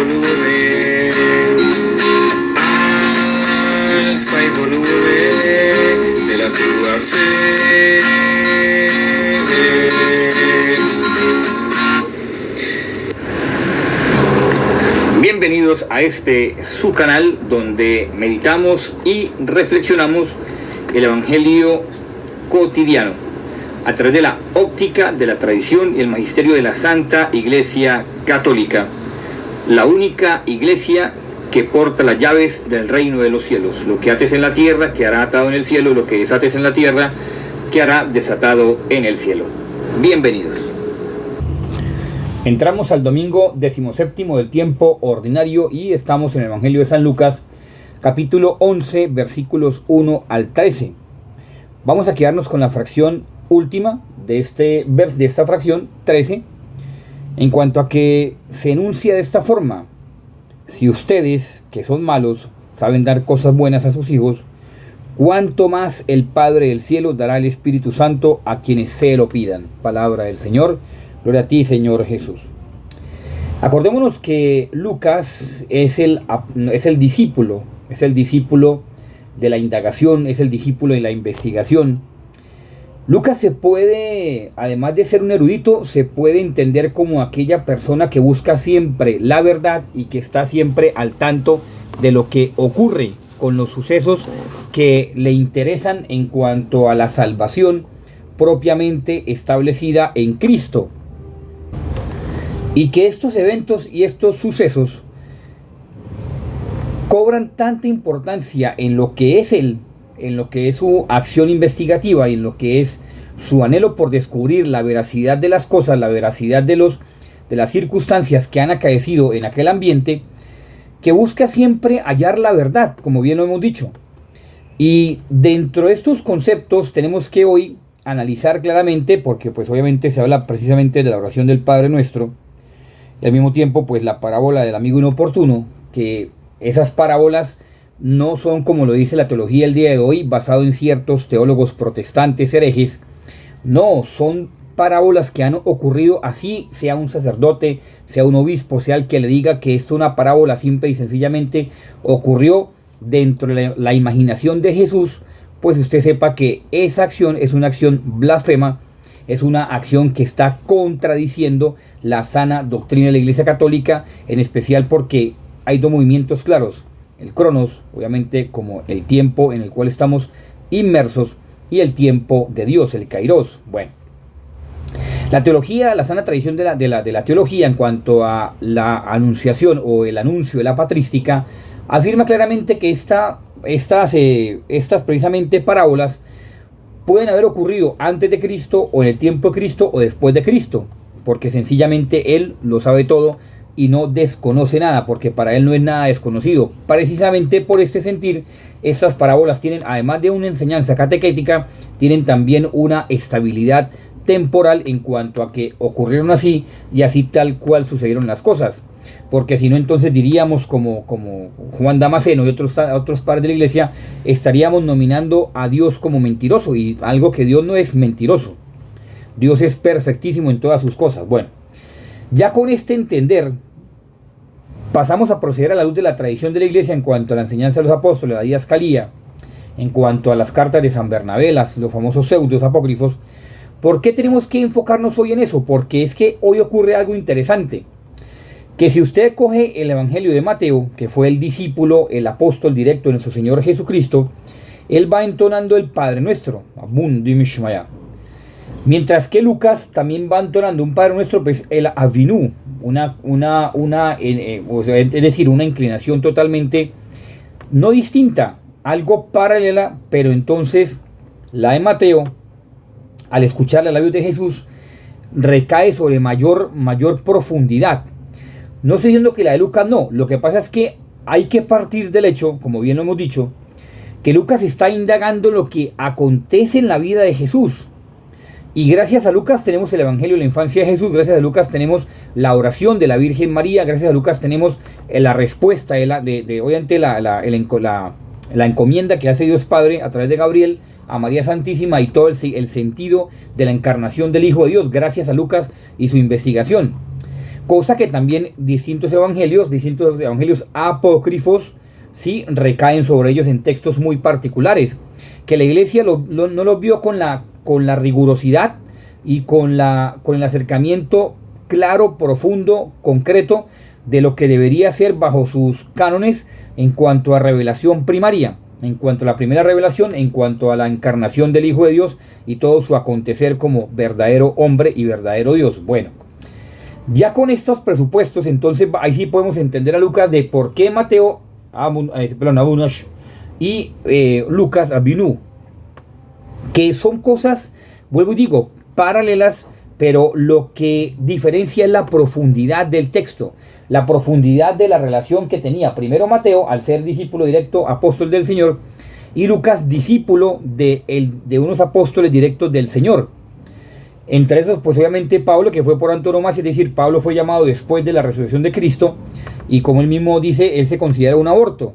volumen, alza el volumen de la tua fe. Bienvenidos a este su canal donde meditamos y reflexionamos el Evangelio cotidiano a través de la óptica de la tradición y el magisterio de la Santa Iglesia Católica, la única iglesia que porta las llaves del reino de los cielos. Lo que ates en la tierra quedará atado en el cielo, lo que desates en la tierra quedará desatado en el cielo. Bienvenidos. Entramos al domingo 17º del tiempo ordinario y estamos en el Evangelio de San Lucas, capítulo 11, versículos 1 al 13. Vamos a quedarnos con la fracción última de esta fracción 13, en cuanto a que se enuncia de esta forma: si ustedes, que son malos, saben dar cosas buenas a sus hijos, cuánto más el Padre del cielo dará el Espíritu Santo a quienes se lo pidan. Palabra del Señor. Gloria a ti, Señor Jesús. Acordémonos que Lucas es el discípulo de la indagación, es el discípulo de la investigación. Lucas se puede, además de ser un erudito, se puede entender como aquella persona que busca siempre la verdad y que está siempre al tanto de lo que ocurre con los sucesos que le interesan en cuanto a la salvación propiamente establecida en Cristo. Y que estos eventos y estos sucesos cobran tanta importancia en lo que es él, en lo que es su acción investigativa y en lo que es su anhelo por descubrir la veracidad de las cosas, la veracidad de las circunstancias que han acaecido en aquel ambiente, que busca siempre hallar la verdad, como bien lo hemos dicho. Y dentro de estos conceptos tenemos que hoy analizar claramente, porque pues obviamente se habla precisamente de la oración del Padre Nuestro, y al mismo tiempo pues la parábola del amigo inoportuno, que esas parábolas no son, como lo dice la teología el día de hoy, basado en ciertos teólogos protestantes herejes. No, son parábolas que han ocurrido, así sea un sacerdote, sea un obispo, sea el que le diga que esto es una parábola, simple y sencillamente ocurrió dentro de la imaginación de Jesús. Pues usted sepa que esa acción es una acción blasfema, es una acción que está contradiciendo la sana doctrina de la Iglesia Católica, en especial porque hay dos movimientos claros: el cronos, obviamente como el tiempo en el cual estamos inmersos, y el tiempo de Dios, el kairos. Bueno, la teología, la sana tradición de la teología en cuanto a la anunciación o el anuncio de la patrística, afirma claramente que estas precisamente parábolas pueden haber ocurrido antes de Cristo, o en el tiempo de Cristo, o después de Cristo, porque sencillamente Él lo sabe todo y no desconoce nada, porque para Él no es nada desconocido. Precisamente por este sentir, estas parábolas tienen, además de una enseñanza catequética, tienen también una estabilidad temporal en cuanto a que ocurrieron así y así tal cual sucedieron las cosas. Porque si no, entonces diríamos como Juan Damasceno y otros padres de la iglesia, estaríamos nominando a Dios como mentiroso, y algo que Dios no es mentiroso. Dios es perfectísimo en todas sus cosas. Bueno, ya con este entender pasamos a proceder a la luz de la tradición de la iglesia en cuanto a la enseñanza de los apóstoles, la didascalía, en cuanto a las cartas de San Bernabé, los famosos pseudos apócrifos. ¿Por qué tenemos que enfocarnos hoy en eso? Porque es que hoy ocurre algo interesante, que si usted coge el Evangelio de Mateo, que fue el discípulo, el apóstol directo de nuestro Señor Jesucristo, él va entonando el Padre Nuestro, mientras que Lucas también va entonando un Padre Nuestro, pues el Avinu, es decir, una inclinación totalmente no distinta, algo paralela, pero entonces la de Mateo, al escuchar la labios de Jesús, recae sobre mayor profundidad. No estoy diciendo que la de Lucas no, lo que pasa es que hay que partir del hecho, como bien lo hemos dicho, que Lucas está indagando lo que acontece en la vida de Jesús. Y gracias a Lucas tenemos el Evangelio de la infancia de Jesús, gracias a Lucas tenemos la oración de la Virgen María, gracias a Lucas tenemos la respuesta obviamente la encomienda que hace Dios Padre a través de Gabriel a María Santísima, y todo el sentido de la encarnación del Hijo de Dios, gracias a Lucas y su investigación. cosa que también distintos evangelios apócrifos, sí, recaen sobre ellos en textos muy particulares, que la iglesia no los vio con la rigurosidad y con el acercamiento claro, profundo, concreto de lo que debería ser bajo sus cánones en cuanto a revelación primaria, en cuanto a la primera revelación, en cuanto a la encarnación del Hijo de Dios y todo su acontecer como verdadero hombre y verdadero Dios. Bueno, ya con estos presupuestos, entonces ahí sí podemos entender a Lucas de por qué Mateo, Abunash y Lucas Abinú, que son cosas, vuelvo y digo, paralelas, pero lo que diferencia es la profundidad del texto, la profundidad de la relación que tenía primero Mateo, al ser discípulo directo, apóstol del Señor, y Lucas, discípulo de unos apóstoles directos del Señor. Entre esos, pues obviamente Pablo, que fue por antonomasia, es decir, Pablo fue llamado después de la resurrección de Cristo, y como él mismo dice, él se considera un aborto,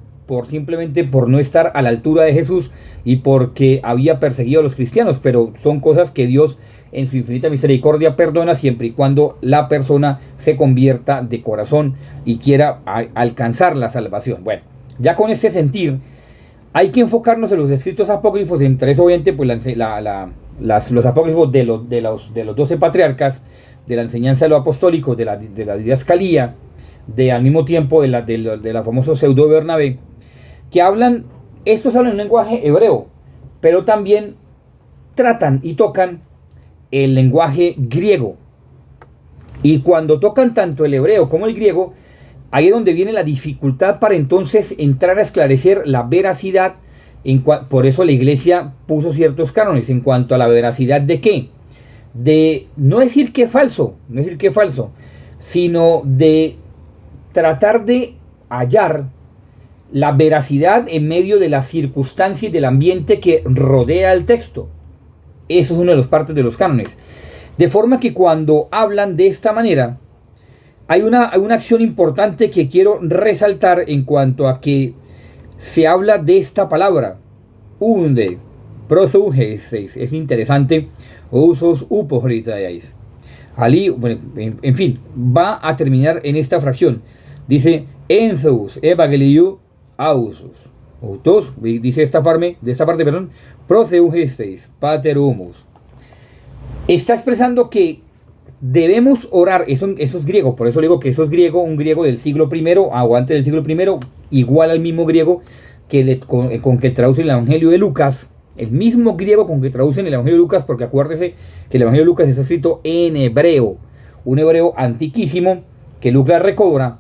simplemente por no estar a la altura de Jesús y porque había perseguido a los cristianos, pero son cosas que Dios en su infinita misericordia perdona siempre y cuando la persona se convierta de corazón y quiera alcanzar la salvación. Bueno, ya con este sentir, hay que enfocarnos en los escritos apócrifos, entre eso obviamente pues los apócrifos de los 12 patriarcas, de la enseñanza de lo apostólico, de la didascalía, al mismo tiempo de la famosa pseudo Bernabé, que estos hablan en un lenguaje hebreo, pero también tratan y tocan el lenguaje griego. Y cuando tocan tanto el hebreo como el griego, ahí es donde viene la dificultad para entonces entrar a esclarecer la veracidad. Por eso la iglesia puso ciertos cánones en cuanto a la veracidad de qué. De no decir que es falso, sino de tratar de hallar la veracidad en medio de las circunstancias y del ambiente que rodea el texto. Eso es una de las partes de los cánones. De forma que cuando hablan de esta manera, hay una acción importante que quiero resaltar en cuanto a que se habla de esta palabra. Unde, prosougeseis, es interesante. Usos upohritaiais. Ali, bueno, en fin, va a terminar en esta fracción. Dice, enzeus evangeliu ausus. Autos, dice de esta parte, proseugeseis pater humus. Está expresando que debemos orar, eso es griego, por eso digo que eso es griego, un griego del siglo I, o antes del siglo I, igual al mismo griego con que traduce el Evangelio de Lucas, el mismo griego con que traducen el Evangelio de Lucas, porque acuérdese que el Evangelio de Lucas está escrito en hebreo, un hebreo antiquísimo que Lucas recobra,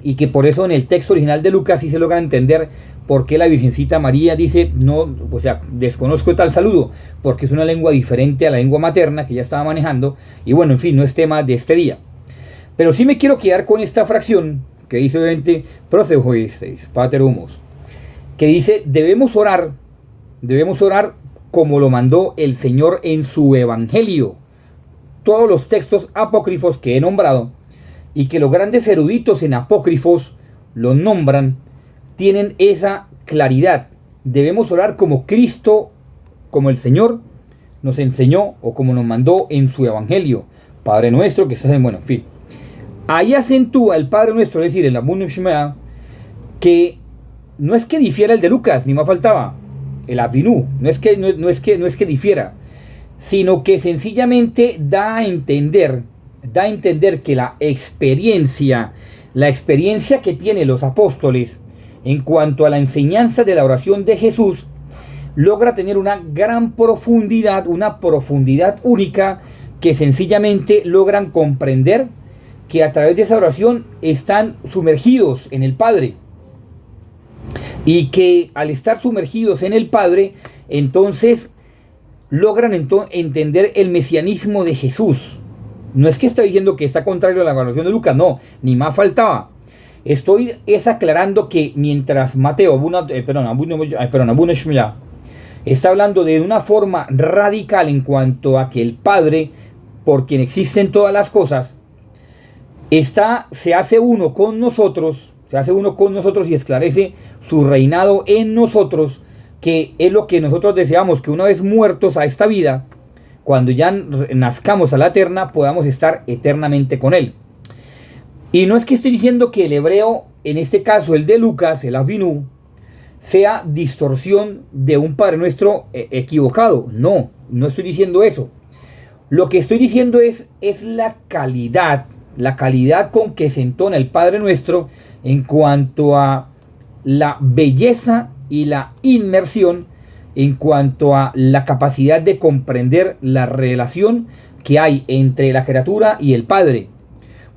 y que por eso en el texto original de Lucas sí se logra entender por qué la Virgencita María dice, no, o sea, desconozco tal saludo, porque es una lengua diferente a la lengua materna que ya estaba manejando, y bueno, en fin, no es tema de este día. Pero sí me quiero quedar con esta fracción que dice obviamente, proseugeseis pater humus, que dice, debemos orar como lo mandó el Señor en su Evangelio. Todos los textos apócrifos que he nombrado, y que los grandes eruditos en apócrifos los nombran, tienen esa claridad. Debemos orar como Cristo, como el Señor nos enseñó o como nos mandó en su Evangelio. Padre nuestro que estás en... Bueno, en fin. Ahí acentúa el Padre nuestro, es decir, el Abunum Shemea, que no es que difiera el de Lucas, ni más faltaba. El Abinú, no es que difiera, sino que sencillamente da a entender que la experiencia que tienen los apóstoles en cuanto a la enseñanza de la oración de Jesús logra tener una gran profundidad, una profundidad única, que sencillamente logran comprender que a través de esa oración están sumergidos en el Padre, y que al estar sumergidos en el Padre, entonces logran entender el mesianismo de Jesús. No es que está diciendo que está contrario a la oración de Lucas, no, ni más faltaba. Estoy aclarando que mientras Mateo, está hablando de una forma radical en cuanto a que el Padre, por quien existen todas las cosas, se hace uno con nosotros y esclarece su reinado en nosotros, que es lo que nosotros deseamos, que una vez muertos a esta vida, cuando ya nazcamos a la eterna, podamos estar eternamente con Él. Y no es que esté diciendo que el hebreo, en este caso el de Lucas, el Avinu, sea distorsión de un Padre Nuestro equivocado. No, no estoy diciendo eso. Lo que estoy diciendo es la calidad con que se entona el Padre Nuestro en cuanto a la belleza y la inmersión, en cuanto a la capacidad de comprender la relación que hay entre la criatura y el Padre.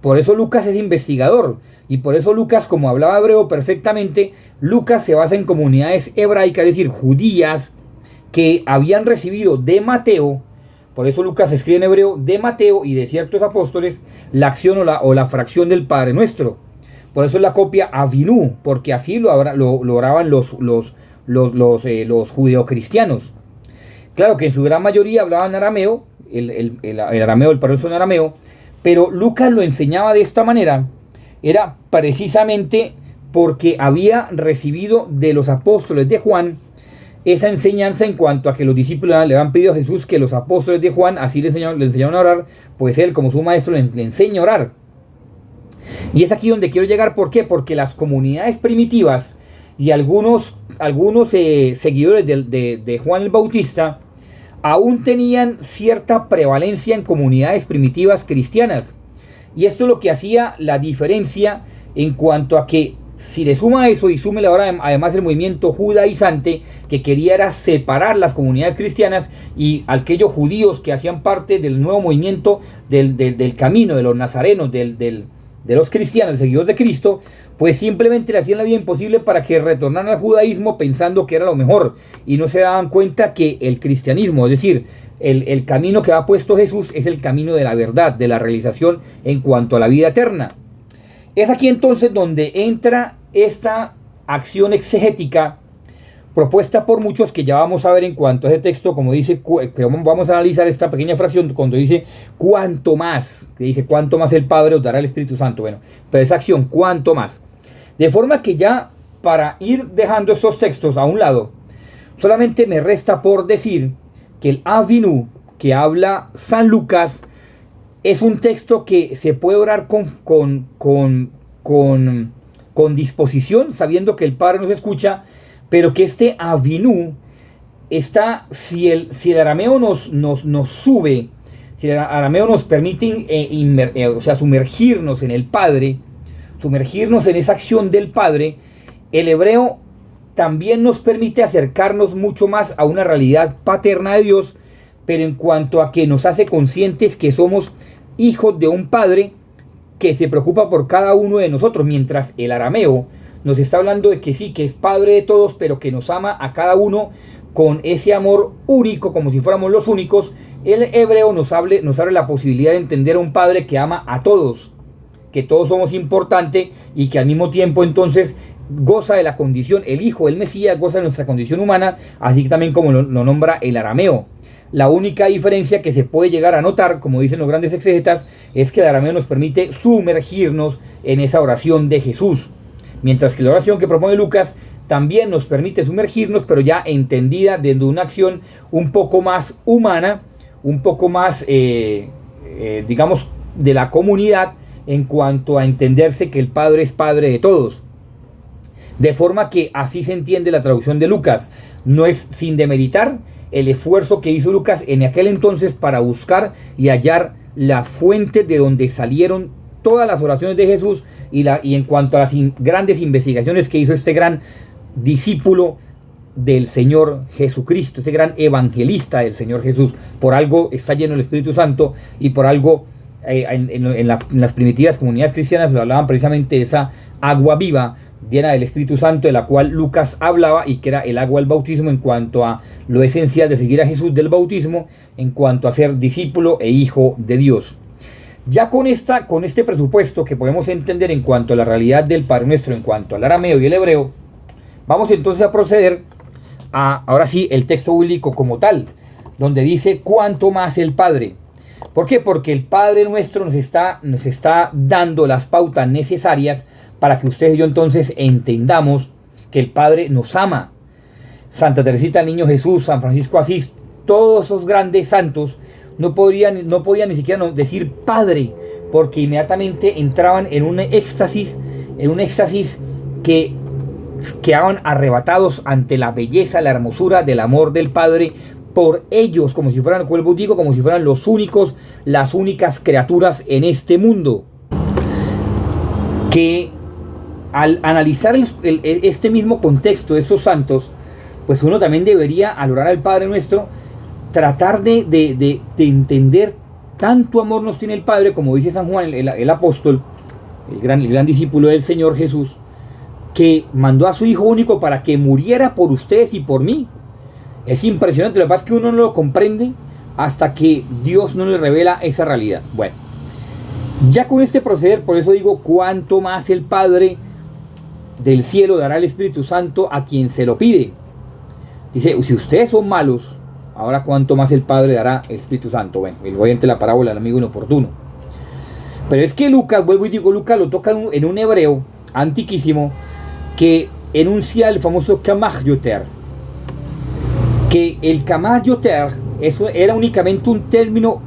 Por eso Lucas es investigador. Y por eso Lucas, como hablaba hebreo perfectamente, Lucas se basa en comunidades hebraicas, es decir, judías, que habían recibido de Mateo. Por eso Lucas escribe en hebreo de Mateo y de ciertos apóstoles la acción o la fracción del Padre Nuestro. Por eso es la copia Avinu, porque así lo oraban los judeocristianos. Claro que en su gran mayoría hablaban arameo, el arameo, el Padre Nuestro en arameo, pero Lucas lo enseñaba de esta manera. Era precisamente porque había recibido de los apóstoles de Juan esa enseñanza en cuanto a que los discípulos le habían pedido a Jesús que los apóstoles de Juan así le enseñaron a orar, pues él como su maestro le enseña a orar. Y es aquí donde quiero llegar. ¿Por qué? Porque las comunidades primitivas y algunos seguidores de Juan el Bautista aún tenían cierta prevalencia en comunidades primitivas cristianas. Y esto es lo que hacía la diferencia en cuanto a que si le suma eso y súmele ahora además el movimiento judaizante que quería era separar las comunidades cristianas y aquellos judíos que hacían parte del nuevo movimiento del camino de los nazarenos, de los cristianos, seguidores de Cristo, pues simplemente le hacían la vida imposible para que retornaran al judaísmo pensando que era lo mejor y no se daban cuenta que el cristianismo, es decir, el camino que ha puesto Jesús es el camino de la verdad, de la realización en cuanto a la vida eterna. Es aquí entonces donde entra esta acción exegética propuesta por muchos que ya vamos a ver en cuanto a ese texto, como dice, vamos a analizar esta pequeña fracción cuando dice cuanto más, que dice cuanto más el Padre os dará el Espíritu Santo. Bueno, pero esa acción, cuanto más. De forma que ya para ir dejando estos textos a un lado, solamente me resta por decir que el Avinu que habla San Lucas es un texto que se puede orar con disposición, sabiendo que el Padre nos escucha, pero que este Avinu está, si el arameo nos sube, si el arameo nos permite sumergirnos en el Padre, sumergirnos en esa acción del Padre, el hebreo también nos permite acercarnos mucho más a una realidad paterna de Dios, pero en cuanto a que nos hace conscientes que somos hijos de un Padre que se preocupa por cada uno de nosotros, mientras el arameo nos está hablando de que sí, que es Padre de todos, pero que nos ama a cada uno con ese amor único, como si fuéramos los únicos. El hebreo nos abre la posibilidad de entender a un Padre que ama a todos, que todos somos importantes y que al mismo tiempo entonces goza de la condición, el Hijo, el Mesías, goza de nuestra condición humana, así también como lo nombra el arameo. La única diferencia que se puede llegar a notar, como dicen los grandes exegetas, es que el arameo nos permite sumergirnos en esa oración de Jesús, mientras que la oración que propone Lucas también nos permite sumergirnos, pero ya entendida desde una acción un poco más humana, un poco más, digamos, de la comunidad, en cuanto a entenderse que el Padre es Padre de todos. De forma que así se entiende la traducción de Lucas. No es sin demeritar el esfuerzo que hizo Lucas en aquel entonces para buscar y hallar las fuentes de donde salieron todas las oraciones de Jesús y en cuanto a las grandes investigaciones que hizo este gran discípulo del Señor Jesucristo, ese gran evangelista del Señor Jesús. Por algo está lleno del Espíritu Santo y por algo en las primitivas comunidades cristianas lo hablaban precisamente de esa agua viva llena del Espíritu Santo, de la cual Lucas hablaba, y que era el agua del bautismo en cuanto a lo esencial de seguir a Jesús del bautismo, en cuanto a ser discípulo e hijo de Dios. Ya con este presupuesto que podemos entender en cuanto a la realidad del Padre Nuestro, en cuanto al arameo y el hebreo, vamos entonces a proceder a, ahora sí, el texto bíblico como tal, donde dice cuánto más el Padre. ¿Por qué? Porque el Padre Nuestro nos está dando las pautas necesarias para que ustedes y yo entonces entendamos que el Padre nos ama. Santa Teresita, el Niño Jesús, San Francisco de Asís, todos esos grandes santos no podían ni siquiera decir Padre, porque inmediatamente entraban en un éxtasis que quedaban arrebatados ante la belleza, la hermosura del amor del Padre por ellos, como si fueran, vuelvo digo, como si fueran las únicas criaturas en este mundo. Que al analizar este mismo contexto de esos santos, pues uno también debería, al orar al Padre Nuestro, tratar de entender tanto amor nos tiene el Padre, como dice San Juan, el apóstol, el gran discípulo del Señor Jesús, que mandó a su Hijo único para que muriera por ustedes y por mí. Es impresionante, lo que pasa es que uno no lo comprende hasta que Dios no le revela esa realidad. Bueno, ya con este proceder, por eso digo, cuánto más el Padre del cielo dará el Espíritu Santo a quien se lo pide. Dice, si ustedes son malos, ahora cuánto más el Padre dará el Espíritu Santo. Bueno, el oyente la parábola del amigo inoportuno. Pero es que Lucas, vuelvo y digo, Lucas lo toca en un hebreo antiquísimo que enuncia el famoso Kamach Yoter. Que el Kamach Yoter era únicamente un término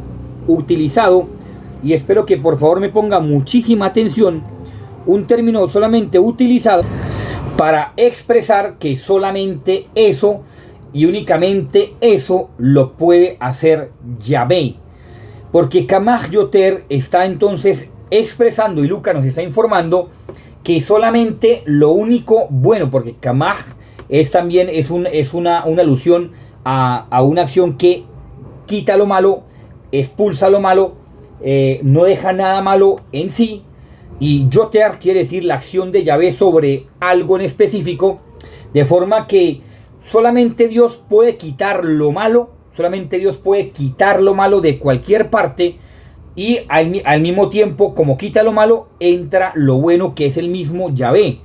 utilizado, y espero que por favor me ponga muchísima atención, un término solamente utilizado para expresar que solamente eso y únicamente eso lo puede hacer Yahvé. Porque Kamach Yoter está entonces expresando, y Lucas nos está informando, que solamente lo único bueno, porque Kamach también es una alusión a una acción que quita lo malo, expulsa lo malo, no deja nada malo en sí. Y Yoter quiere decir la acción de Yahvé sobre algo en específico, de forma que solamente Dios puede quitar lo malo, solamente Dios puede quitar lo malo de cualquier parte, y al mismo tiempo, como quita lo malo, entra lo bueno, que es el mismo Yahvé.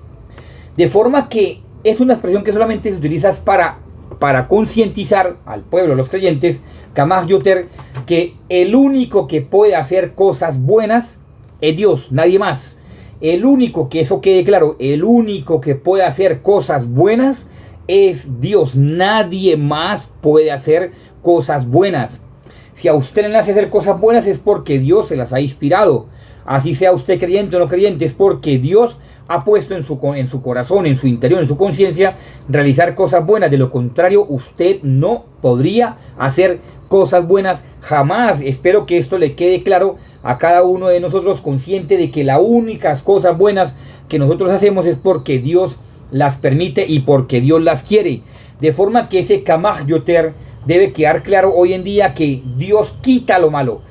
De forma que es una expresión que solamente se utiliza para concientizar al pueblo, a los creyentes, Kamach Yoter, que el único que puede hacer cosas buenas es Dios, nadie más. El único, que eso quede claro, el único que puede hacer cosas buenas es Dios. Nadie más puede hacer cosas buenas. Si a usted le nace hacer cosas buenas es porque Dios se las ha inspirado. Así sea usted creyente o no creyente, es porque Dios ha puesto en su corazón, en su interior, en su conciencia, realizar cosas buenas. De lo contrario, usted no podría hacer cosas buenas jamás. Espero que esto le quede claro a cada uno de nosotros, consciente de que las únicas cosas buenas que nosotros hacemos es porque Dios las permite y porque Dios las quiere. De forma que ese Kamach Yoter debe quedar claro hoy en día, que Dios quita lo malo,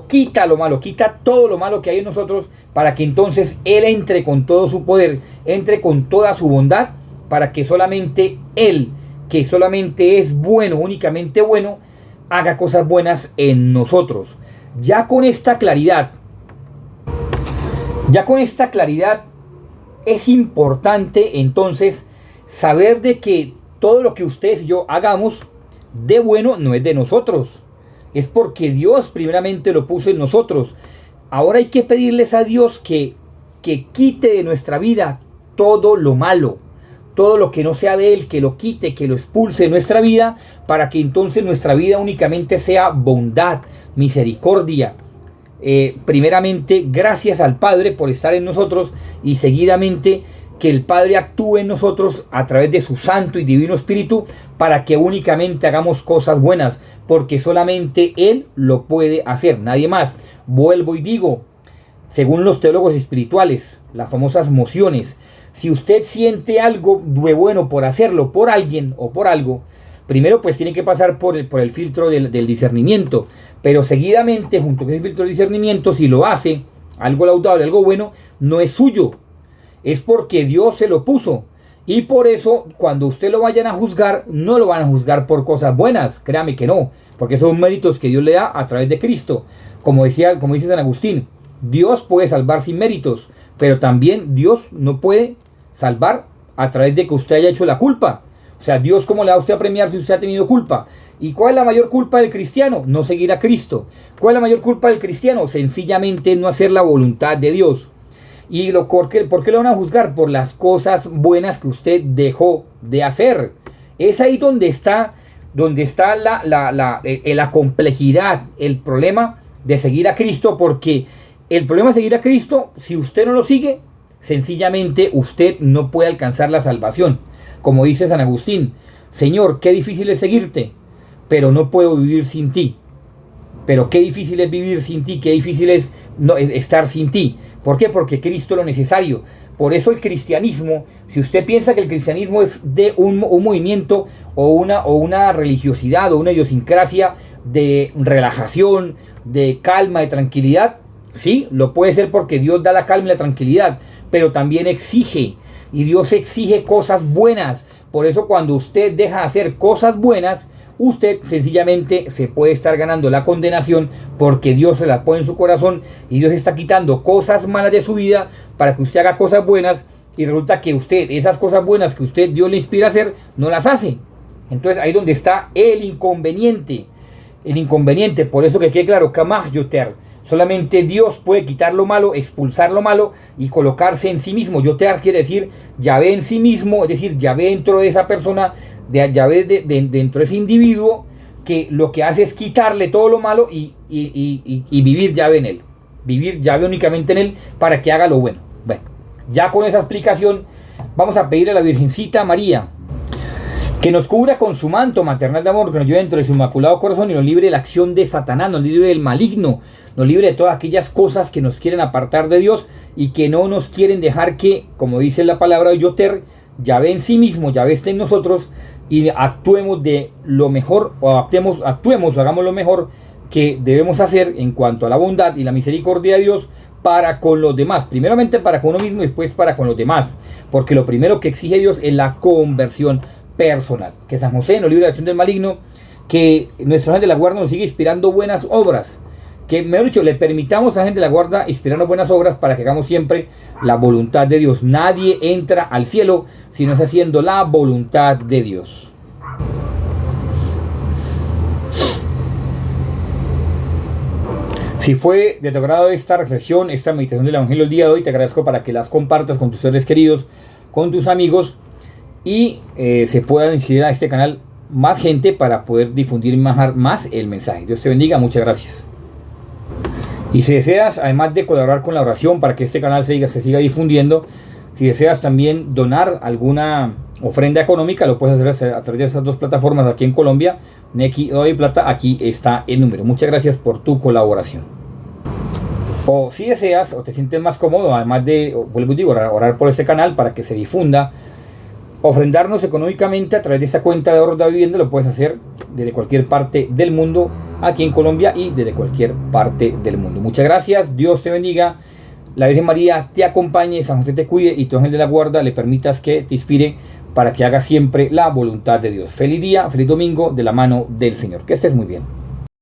quita todo lo malo que hay en nosotros, para que entonces Él entre con todo su poder, entre con toda su bondad, para que solamente Él, que solamente es bueno, únicamente bueno, haga cosas buenas en nosotros. Ya con esta claridad es importante entonces saber de que todo lo que ustedes y yo hagamos de bueno no es de nosotros, es porque Dios primeramente lo puso en nosotros. Ahora hay que pedirles a Dios que quite de nuestra vida todo lo malo, todo lo que no sea de Él, que lo quite, que lo expulse de nuestra vida, para que entonces nuestra vida únicamente sea bondad, misericordia. Primeramente, gracias al Padre por estar en nosotros, y seguidamente que el Padre actúe en nosotros a través de su Santo y Divino Espíritu, para que únicamente hagamos cosas buenas, porque solamente Él lo puede hacer, nadie más. Vuelvo y digo, según los teólogos espirituales, las famosas mociones, si usted siente algo de bueno por hacerlo, por alguien o por algo, primero pues tiene que pasar por el filtro del discernimiento, pero seguidamente, junto con ese filtro del discernimiento, si lo hace, algo laudable, algo bueno, no es suyo, es porque Dios se lo puso. Y por eso, cuando usted lo vayan a juzgar, no lo van a juzgar por cosas buenas, créame que no, porque son méritos que Dios le da a través de Cristo. Como dice San Agustín, Dios puede salvar sin méritos, pero también Dios no puede salvar a través de que usted haya hecho la culpa. O sea, Dios, ¿cómo le va a usted a premiar si usted ha tenido culpa? ¿Y cuál es la mayor culpa del cristiano? No seguir a Cristo. ¿Cuál es la mayor culpa del cristiano? Sencillamente no hacer la voluntad de Dios. ¿Y por qué lo van a juzgar? Por las cosas buenas que usted dejó de hacer. Es ahí donde está la complejidad, el problema de seguir a Cristo, porque El problema es seguir a Cristo. Si usted no lo sigue, sencillamente usted no puede alcanzar la salvación. Como dice San Agustín, Señor, qué difícil es seguirte, pero no puedo vivir sin ti. Pero qué difícil es vivir sin ti, qué difícil es estar sin ti. ¿Por qué? Porque Cristo es lo necesario. Por eso el cristianismo, si usted piensa que el cristianismo es de un movimiento o una religiosidad o una idiosincrasia de relajación, de calma, de tranquilidad, sí, lo puede ser porque Dios da la calma y la tranquilidad, pero también exige, y Dios exige cosas buenas. Por eso cuando usted deja de hacer cosas buenas, usted sencillamente se puede estar ganando la condenación, porque Dios se la pone en su corazón y Dios está quitando cosas malas de su vida para que usted haga cosas buenas, y resulta que usted, esas cosas buenas que usted Dios le inspira a hacer, no las hace. Entonces ahí donde está el inconveniente. El inconveniente, por eso que quede claro, Kamach Yoter, solamente Dios puede quitar lo malo, expulsar lo malo y colocarse en sí mismo. Yoter quiere decir Yahvé en sí mismo, es decir, Yahvé dentro de esa persona, Yahvé dentro de ese individuo, que lo que hace es quitarle todo lo malo y vivir Yahvé en él. Vivir Yahvé únicamente en él para que haga lo bueno. Bueno, ya con esa explicación, vamos a pedirle a la Virgencita María que nos cubra con su manto maternal de amor, que nos lleve dentro de su inmaculado corazón y nos libre de la acción de Satanás, nos libre del maligno, nos libre de todas aquellas cosas que nos quieren apartar de Dios y que no nos quieren dejar que, como dice la palabra de Yoter, Yahvé en sí mismo, Yahvé esté en nosotros y actuemos de lo mejor, o actuemos o hagamos lo mejor que debemos hacer en cuanto a la bondad y la misericordia de Dios para con los demás. Primeramente para con uno mismo y después para con los demás, porque lo primero que exige Dios es la conversión personal. Que San José nos libre de la acción del maligno, que nuestro ángel de la guarda nos siga inspirando buenas obras, que mejor dicho, le permitamos a la gente de la guarda inspirarnos buenas obras para que hagamos siempre la voluntad de Dios. Nadie entra al cielo si no es haciendo la voluntad de Dios. Si fue de tu agrado esta reflexión, esta meditación del Evangelio el día de hoy, te agradezco para que las compartas con tus seres queridos, con tus amigos, y se pueda inscribir a este canal más gente para poder difundir más el mensaje. Dios te bendiga, muchas gracias. Y si deseas, además de colaborar con la oración para que este canal se siga difundiendo, si deseas también donar alguna ofrenda económica, lo puedes hacer a través de estas dos plataformas aquí en Colombia, Nequi y Plata. Aquí está el número. Muchas gracias por tu colaboración. O si deseas o te sientes más cómodo, además de, vuelvo y digo, orar por este canal para que se difunda, ofrendarnos económicamente a través de esta cuenta de ahorros de vivienda, lo puedes hacer desde cualquier parte del mundo, aquí en Colombia y desde cualquier parte del mundo. Muchas gracias, Dios te bendiga, la Virgen María te acompañe, San José te cuide y tu ángel de la guarda le permitas que te inspire para que hagas siempre la voluntad de Dios. Feliz día, feliz domingo de la mano del Señor. Que estés muy bien.